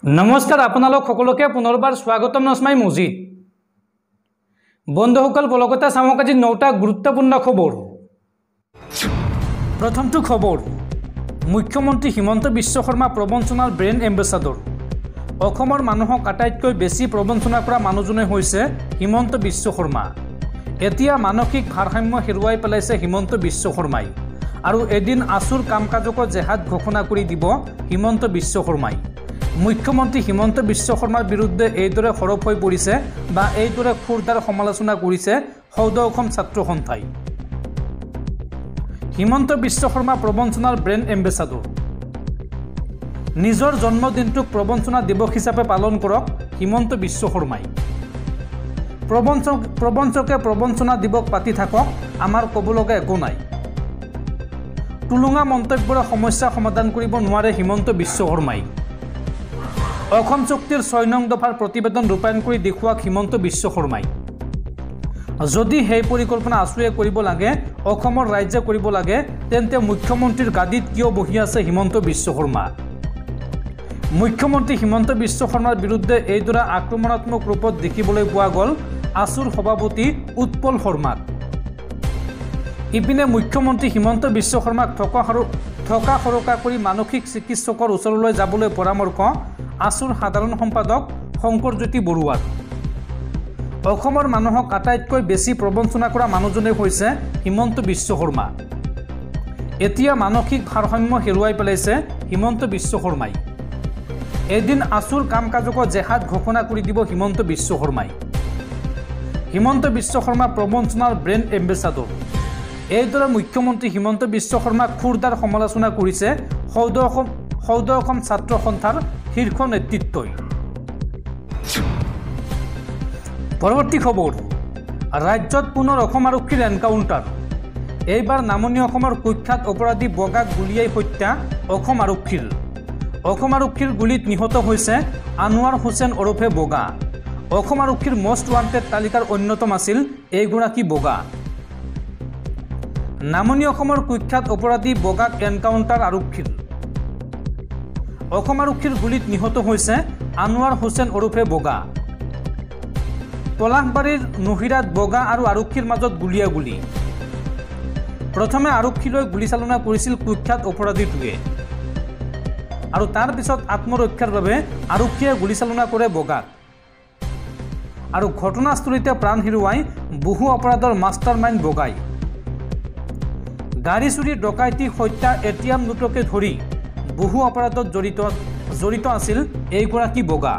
नमस्कार आपनालोक सकलोके पुनर्बार स्वागतम नस्माई मजिद बंधुসকল बलगता सामक आज 9टा गुरुत्वपूर्ण खबर। प्रथमটো खबर मुख्यमंत्री हिमंत विश्व शर्मा प्रवंचनार ब्रेन एम्बेसाडर। অসমৰ মানুহক আটাইতকৈ বেছি প্ৰবঞ্চনা কৰা মানুহজনে হৈছে হিমন্ত বিশ্ব শৰ্মা। এতিয়া মানসিক ভাৰসাম্য হেৰুৱাই পেলাইছে হিমন্ত বিশ্ব শৰ্মাই আৰু এদিন আসুৰ কাম-কাজক জেহাদ ঘোষণা কৰি দিব হিমন্ত বিশ্ব শৰ্মাই। মুখ্যমন্ত্ৰী হিমন্ত বিশ্ব শৰ্মাৰ বিৰুদ্ধে এইদৰে সৰব হৈ পৰিছে বা এইদৰে খুৰদাৰ সমালোচনা কৰিছে সৌদ অসম ছাত্ৰ সন্থাই। হিমন্ত বিশ্ব শৰ্মা প্ৰবঞ্চনাৰ ব্ৰেন এম্বেসাডৰ। নিজৰ জন্মদিনটোক প্ৰবঞ্চনা দিৱস হিচাপে পালন কৰক হিমন্ত বিশ্ব শৰ্মাই। প্ৰবঞ্চকে প্ৰবঞ্চনা দিৱস পাতি থাকক, আমাৰ ক'বলগা একো নাই। টুলুঙা মন্তব্যৰে সমস্যা সমাধান কৰিব নোৱাৰে হিমন্ত বিশ্ব শৰ্মাই। অসম চুক্তিৰ 6 নং দফাৰ প্ৰতিবেদন ৰূপায়ণ কৰি দেখুৱাক হিমন্ত বিশ্ব শৰ্মাই। যদি সেই পৰিকল্পনা আছুৱে কৰিব লাগে, অসমৰ ৰাজ্যে কৰিব লাগে, তেন্তে মুখ্যমন্ত্ৰীৰ গাদীত কিয় বহি আছে হিমন্ত বিশ্ব শৰ্মা? মুখ্যমন্ত্ৰী হিমন্ত বিশ্ব শৰ্মাৰ বিৰুদ্ধে এইদৰে আক্ৰমণাত্মক ৰূপত দেখিবলৈ পোৱা গ'ল আসুৰ সভাপতি উৎপল শৰ্মাক। ইপিনে মুখ্যমন্ত্ৰী হিমন্ত বিশ্ব শৰ্মাক থকা সৰকা কৰি মানসিক চিকিৎসকৰ ওচৰলৈ যাবলৈ পৰামৰ্শ আসুৰ সাধাৰণ সম্পাদক শংকৰজ্যোতি বৰুৱাৰ। অসমৰ মানুহক আটাইতকৈ বেছি প্ৰবঞ্চনা কৰা মানুহজনে হৈছে হিমন্ত বিশ্ব শৰ্মা। এতিয়া মানসিক ভাৰসাম্য হেৰুৱাই পেলাইছে হিমন্ত বিশ্ব শৰ্মাই। এদিন আসুৰ কাম-কাজক জেহাদ ঘোষণা কৰি দিব হিমন্ত বিশ্ব শৰ্মাই। হিমন্ত বিশ্ব শৰ্মা প্ৰবঞ্চনাৰ ব্ৰেন এম্বেসাডৰ। এইদৰে মুখ্যমন্ত্ৰী হিমন্ত বিশ্ব শৰ্মাক খুৰদাৰ সমালোচনা কৰিছে সৌদ অসম ছাত্ৰ সন্থাৰ শীৰ্ষ নেতৃত্বই। পৰৱৰ্তী খবৰ ৰাজ্যত পুনৰ অসম আৰক্ষীৰ এনকাউণ্টাৰ। এইবাৰ নামনি অসমৰ কুখ্যাত অপৰাধী বগাক গুলীয়াই হত্যা অসম আৰক্ষীৰ। অসম আৰক্ষীৰ গুলীত নিহত হৈছে আনোৱাৰ হুছেইন ওৰফে বগা। অসম আৰক্ষীৰ মষ্ট ৱান্টেড তালিকাৰ অন্যতম আছিল এইগৰাকী বগা। নামনি অসমৰ কুখ্যাত অপৰাধী বগাক এনকাউণ্টাৰ আৰক্ষীৰ। অসম আৰক্ষীৰ গুলীত নিহত হৈছে আনোৱাৰ হুছেইন ওৰফে বগা। পলাশবাৰীৰ নহিৰাত বগা আৰু আৰক্ষীৰ মাজত গুলীয়াগুলী। প্ৰথমে আৰক্ষীলৈ গুলীচালনা কৰিছিল কুখ্যাত অপৰাধীটোৱে আৰু তাৰ পিছত আত্মৰক্ষাৰ বাবে আৰক্ষীয়ে গুলীচালনা কৰে বগাক আৰু ঘটনাস্থলীতে প্ৰাণ হেৰুৱাই বহু অপৰাধৰ মাষ্টাৰ মাইণ্ড বগাই। গাড়ী চুৰি, ডকাইতি, হত্যা, এটিএম লুটকে ধৰি বহু অপৰাধত জড়িত আছিল এইগৰাকী বগা।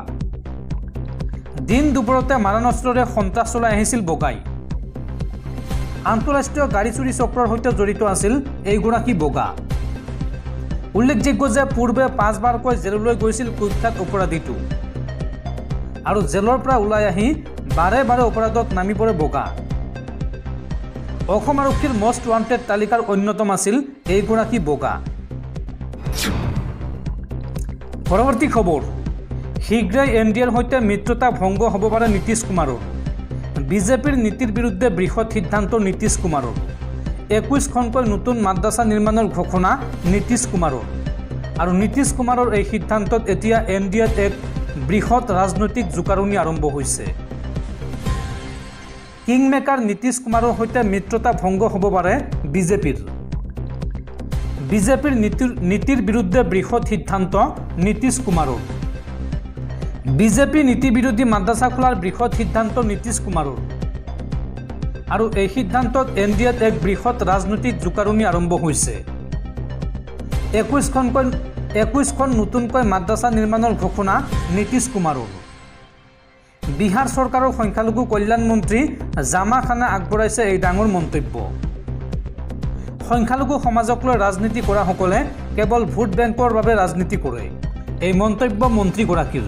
দিন দুপৰতে মাৰণাস্ত্ৰৰে সন্ত্ৰাস চলাই আহিছিল বগাই। আন্তঃৰাষ্ট্ৰীয় গাড়ী চুৰি চক্ৰৰ সৈতে জড়িত আছিল এইগৰাকী বগা। উল্লেখযোগ্য যে পূৰ্বে 5 বাৰকৈ জেললৈ গৈছিল কুখ্যাত অপৰাধীটো আৰু জেলৰ পৰা ওলাই আহি বাৰে বাৰে অপৰাধত নামি পৰে বগা। অসম আৰক্ষীৰ মষ্ট ৱান্টেড তালিকাৰ অন্যতম আছিল এইগৰাকী বগা। পৰৱৰ্তী খবৰ শীঘ্ৰেই এনডিএৰ সৈতে মিত্ৰতা ভংগ হ'ব পাৰে নীতিশ কুমাৰৰ। বিজেপিৰ নীতিৰ বিৰুদ্ধে বৃহৎ সিদ্ধান্ত নীতিশ কুমাৰৰ। 21খনকৈ নতুন মাদ্ৰাছা নিৰ্মাণৰ ঘোষণা নীতিশ কুমাৰৰ আৰু নীতিশ কুমাৰৰ এই সিদ্ধান্তত এতিয়া এনডিএত এক বৃহৎ ৰাজনৈতিক জোকাৰণি আৰম্ভ হৈছে। কিংমেকাৰ নীতিশ কুমাৰৰ সৈতে মিত্ৰতা ভংগ হ'ব পাৰে বিজেপিৰ। বিজেপিৰ নীতিৰ বিৰুদ্ধে বৃহৎ সিদ্ধান্ত নীতিশ কুমাৰৰ। বিজেপি নীতি বিৰোধী মাদ্ৰাছা খোলাৰ বৃহৎ সিদ্ধান্ত নীতিশ কুমাৰৰ আৰু এই সিদ্ধান্তত এনডিএত এক বৃহৎ ৰাজনৈতিক জোকাৰণি আৰম্ভ হৈছে। 21খন নতুনকৈ মাদ্ৰাছা নিৰ্মাণৰ ঘোষণা নীতিশ কুমাৰৰ। বিহাৰ চৰকাৰৰ সংখ্যালঘু কল্যাণ মন্ত্ৰী জামা খানে আগবঢ়াইছে এই ডাঙৰ মন্তব্য। সংখ্যালঘু সমাজক লৈ ৰাজনীতি কৰাসকলে কেৱল ভোট বেংকৰ বাবে ৰাজনীতি কৰে, এই মন্তব্য মন্ত্ৰীগৰাকীৰ।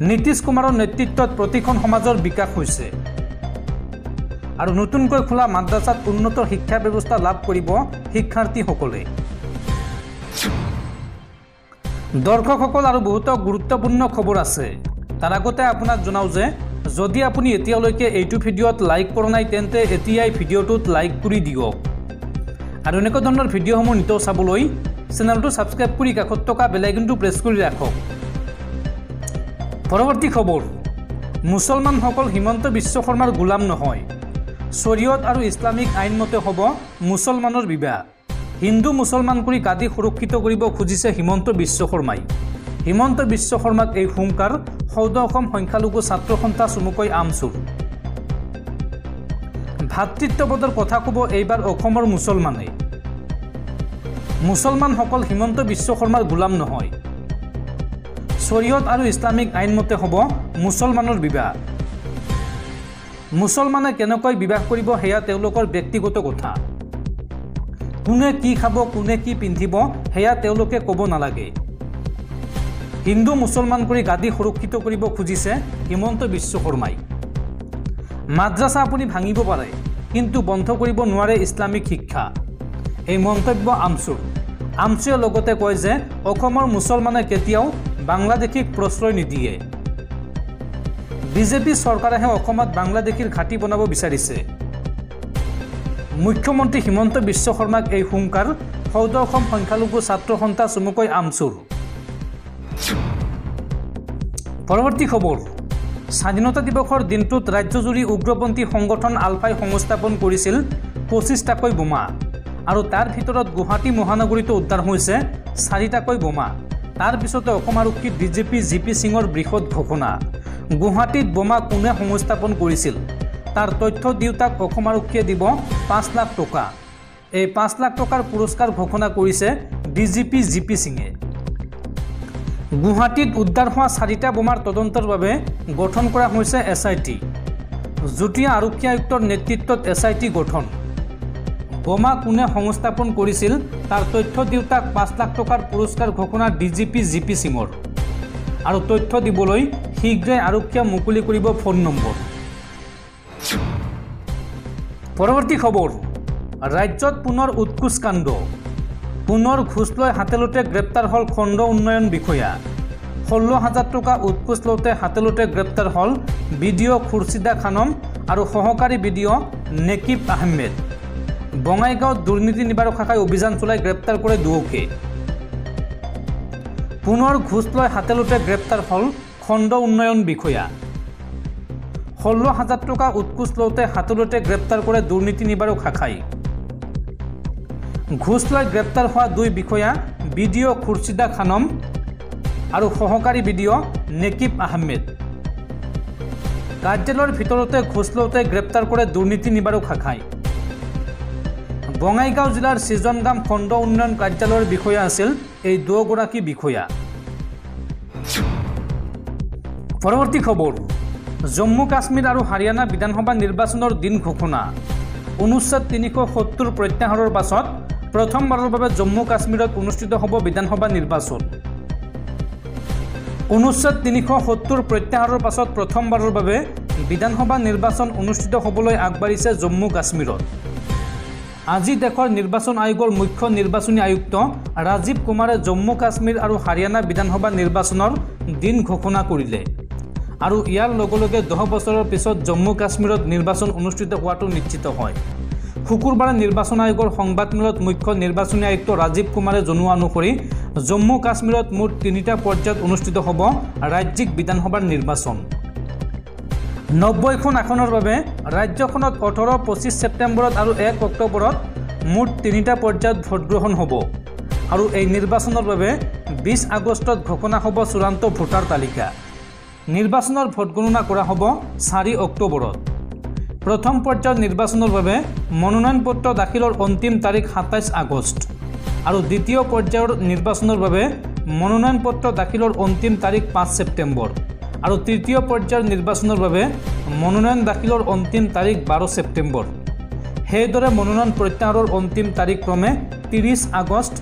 নীতিশ কুমাৰৰ নেতৃত্বত প্ৰতিখন সমাজৰ বিকাশ হৈছে আৰু নতুনকৈ খোলা মাদ্ৰাছাত উন্নত শিক্ষা ব্যৱস্থা লাভ কৰিব শিক্ষাৰ্থীসকলে। দৰ্শকসকল আৰু বহুতো গুৰুত্বপূৰ্ণ খবৰ আছে। তাৰ আগতে আপোনাক জনাওঁ যে যদি আপুনি এতিয়ালৈকে এইটো ভিডিঅ'ত লাইক কৰা নাই, তেন্তে এতিয়াই ভিডিঅ'টোত লাইক কৰি দিয়ক আৰু এনেকুৱা ধৰণৰ ভিডিঅ'সমূহ নিতৌ চাবলৈ চেনেলটো ছাবস্ক্ৰাইব কৰি কাষত থকা বেল আইকনটো প্ৰেছ কৰি ৰাখক পৰৱৰ্তী খবৰ মুছলমানসকল হিমন্ত বিশ্ব শৰ্মাৰ গোলাম নহয় শৰীয়ত আৰু ইছলামিক আইন মতে হ'ব মুছলমানৰ বিবাহ হিন্দু মুছলমান কৰি গাদী সুৰক্ষিত কৰিব খুজিছে হিমন্ত বিশ্ব শৰ্মাই হিমন্ত বিশ্ব শৰ্মাক এই হুংকাৰ সৌদ অসম সংখ্যালঘু ছাত্ৰ সন্থা চমুকৈ আমচুৰ ভাতৃত্ববোধৰ কথা ক'ব এইবাৰ অসমৰ মুছলমানসকল হিমন্ত বিশ্ব শৰ্মাৰ গোলাম নহয় শৰীয়ত আৰু ইছলামিক আইন মতে হ'ব মুছলমানৰ বিবাহ মুছলমানে কেনেকৈ বিবাহ কৰিব সেয়া তেওঁলোকৰ ব্যক্তিগত কথা কোনে কি খাব কোনে কি পিন্ধিব সেয়া তেওঁলোকে ক'ব নালাগে হিন্দু মুছলমান কৰি গাদী সুৰক্ষিত কৰিব খুজিছে হিমন্ত বিশ্ব শৰ্মাই মাদ্ৰাছা আপুনি ভাঙিব পাৰে কিন্তু বন্ধ কৰিব নোৱাৰে ইছলামিক শিক্ষা এই মন্তব্য আমচুৰে লগতে কয় যে অসমৰ মুছলমানে কেতিয়াও বাংলাদেশীক প্ৰশ্ৰয় নিদিয়ে বিজেপি চৰকাৰেহে অসমত বাংলাদেশীৰ ঘাটি বনাব বিচাৰিছে মুখ্যমন্ত্ৰী হিমন্ত বিশ্ব শৰ্মাক এই হুংকাৰ সৌদ অসম সংখ্যালঘু ছাত্ৰ সন্থা চমুকৈ আমচুৰ পৰৱৰ্তী খবৰ স্বাধীনতা দিৱসৰ দিনটোত ৰাজ্যজুৰি উগ্ৰপন্থী সংগঠন আলফাই সংস্থাপন কৰিছিল 25টাকৈ বোমা আৰু তাৰ ভিতৰত গুৱাহাটী মহানগৰীত উদ্ধাৰ হৈছে 4টাকৈ বোমা তাৰ পিছতে অসম আৰক্ষী ডিজিপি জিপি সিঙৰ বৃহৎ ঘোষণা গুৱাহাটীত বোমা কোনে সংস্থাপন কৰিছিল তাৰ তথ্য দিউতাক অসম আৰক্ষীয়ে দিব 5 লাখ টকা এই 5 লাখ টকাৰ পুৰস্কাৰ ঘোষণা কৰিছে ডিজিপি জিপি সিঙে গুৱাহাটীত উদ্ধাৰ হোৱা 4টা বোমাৰ তদন্তৰ বাবে গঠন কৰা হৈছে এছআইটি যুটীয়া আৰক্ষী আয়ুক্তৰ নেতৃত্বত এছআইটি গঠন বোমা কোনে সংস্থাপন কৰিছিল তাৰ তথ্য দিউতাক 5 লাখ টকাৰ পুৰস্কাৰ ঘোষণা ডিজিপি জিপি সিঙৰ আৰু তথ্য দিবলৈ শীঘ্ৰে আৰক্ষীয়ে মুকলি কৰিব ফোন নম্বৰ পৰৱৰ্তী খবৰ ৰাজ্যত পুনৰ উৎকোচ কাণ্ড পুনৰ ঘুষ লৈ হাতেলোতে গ্ৰেপ্তাৰ হল খণ্ড উন্নয়ন বিষয়া 16,000 টকা উৎকোচ লওঁতে হাতেলোতে গ্ৰেপ্তাৰ হল বিডিঅ খুৰছিদা খানম আৰু সহকাৰী বিডিঅ নেকিব আহমেদ বঙাইগাঁৱত দুৰ্নীতি নিবাৰক শাখাই অভিযান চলাই গ্ৰেপ্তাৰ কৰে দুয়োকে পুনৰ ঘুষ লৈ হাতেলোতে গ্ৰেপ্তাৰ হল খণ্ড উন্নয়ন বিষয়া 16,000 টকা উৎকোচ লওঁতে হাতেলোতে গ্ৰেপ্তাৰ কৰে দুৰ্নীতি নিবাৰক শাখাই ঘুষ লৈ গ্ৰেপ্তাৰ হোৱা দুই বিষয়া বিডিঅ খুৰছিদা খানম আৰু সহকাৰী বিডিঅ নেকিব আহমেদ কাৰ্যালয়ৰ ভিতৰতে ঘুষ লওঁতে গ্ৰেপ্তাৰ কৰে দুৰ্নীতি নিবাৰক শাখাই বঙাইগাঁও জিলাৰ সিজনগাম খণ্ড উন্নয়ন কাৰ্যালয়ৰ বিষয়া আছিল এই দুয়োগৰাকী বিষয়া পৰৱৰ্তী খবৰ জম্মু কাশ্মীৰ আৰু হাৰিয়ানা বিধানসভা নিৰ্বাচনৰ দিন ঘোষণা অনুচ্ছেদ 370 প্ৰত্যাহাৰৰ পাছত প্ৰথমবাৰৰ বাবে জম্মু কাশ্মীৰত অনুষ্ঠিত হ'ব বিধানসভা নিৰ্বাচন অনুচ্ছেদ 370 প্ৰত্যাহাৰৰ পাছত প্ৰথমবাৰৰ বাবে বিধানসভা নিৰ্বাচন অনুষ্ঠিত হ'বলৈ আগবাঢ়িছে জম্মু কাশ্মীৰত আজি দেশৰ নিৰ্বাচন আয়োগৰ মুখ্য নিৰ্বাচনী আয়ুক্ত ৰাজীৱ কুমাৰে জম্মু কাশ্মীৰ আৰু হাৰিয়ানা বিধানসভা নিৰ্বাচনৰ দিন ঘোষণা কৰিলে আৰু ইয়াৰ লগে লগে 10 বছৰৰ পিছত জম্মু কাশ্মীৰত নিৰ্বাচন অনুষ্ঠিত হোৱাটো নিশ্চিত হয় শুকুৰবাৰে নিৰ্বাচন আয়োগৰ সংবাদমেলত মুখ্য নিৰ্বাচনী আয়ুক্ত ৰাজীৱ কুমাৰে জনোৱা অনুসৰি জম্মু কাশ্মীৰত মুঠ 3টা পৰ্যায়ত অনুষ্ঠিত হ'ব ৰাজ্যিক বিধানসভাৰ নিৰ্বাচন 90খন আসনৰ বাবে ৰাজ্যখনত 18-25 ছেপ্টেম্বৰত আৰু 1 অক্টোবৰত মুঠ 3টা পৰ্যায়ত ভোটগ্ৰহণ হ'ব আৰু এই নিৰ্বাচনৰ বাবে 20 আগষ্টত ঘোষণা হ'ব চূড়ান্ত ভোটাৰ তালিকা নিৰ্বাচনৰ ভোট গণনা কৰা হ'ব 4 অক্টোবৰত প্ৰথম পৰ্যায়ৰ নিৰ্বাচনৰ বাবে মনোনয়ন পত্ৰ দাখিলৰ অন্তিম তাৰিখ 27 আগষ্ট আৰু দ্বিতীয় পৰ্যায়ৰ নিৰ্বাচনৰ বাবে মনোনয়ন পত্ৰ দাখিলৰ অন্তিম তাৰিখ 5 ছেপ্টেম্বৰ আৰু তৃতীয় পৰ্যায়ৰ নিৰ্বাচনৰ বাবে মনোনয়ন দাখিলৰ অন্তিম তাৰিখ 12 ছেপ্টেম্বৰ হেইদৰে মনোনয়ন প্ৰত্যাহাৰৰ অন্তিম তাৰিখ ক্ৰমে 30 আগষ্ট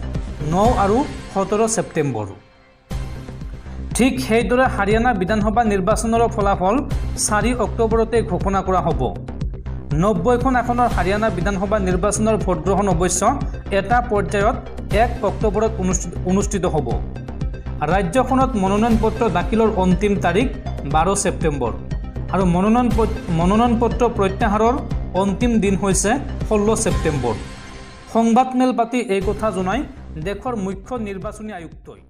9 আৰু 17 ছেপ্টেম্বৰ ঠিক হেইদৰে হাৰিয়ানা বিধানসভা নিৰ্বাচনৰ ফলাফল 4 অক্টোবৰতে ঘোষণা কৰা হ'ব 90খন আসনৰ হাৰিয়ানা বিধানসভা নিৰ্বাচনৰ ভোটগ্ৰহণ অৱশ্য এটা পৰ্যায়ত 1 অক্টোবৰত অনুষ্ঠিত হ'ব ৰাজ্যখনত মনোনয়ন পত্ৰ দাখিলৰ অন্তিম তাৰিখ 12 ছেপ্টেম্বৰ আৰু মনোনয়ন পত্ৰ প্ৰত্যাহাৰৰ অন্তিম দিন হৈছে 16 ছেপ্টেম্বৰ সংবাদমেল পাতি এই কথা জনাই দেশৰ মুখ্য নিৰ্বাচনী আয়ুক্তই